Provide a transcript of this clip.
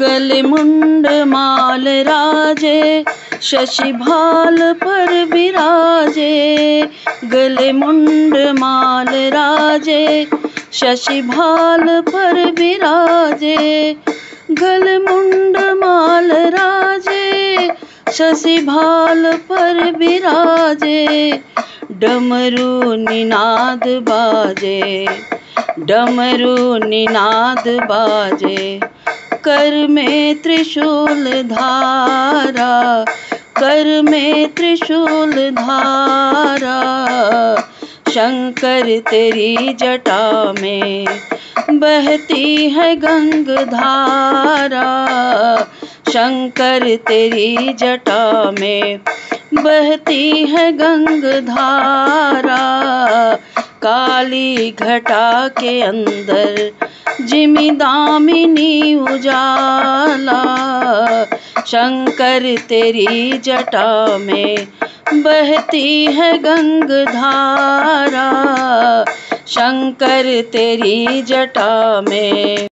गले मुंड माल राजे, शशि भाल पर विराजे। गले मुंड माल राजे, शशि भाल पर विराजे। गले मुंड माल राजे, शशि भाल पर विराजे। डमरू निनाद बाजे, डमरू निनाद बाजे। कर में त्रिशूल धारा, कर में त्रिशूल धारा। शंकर तेरी जटा में बहती है गंगधारा। शंकर तेरी जटा में बहती है गंगधारा। काली घटा के अंदर जिमी दामिनी उजाला। शंकर तेरी जटा में बहती है गंगधारा। शंकर तेरी जटा में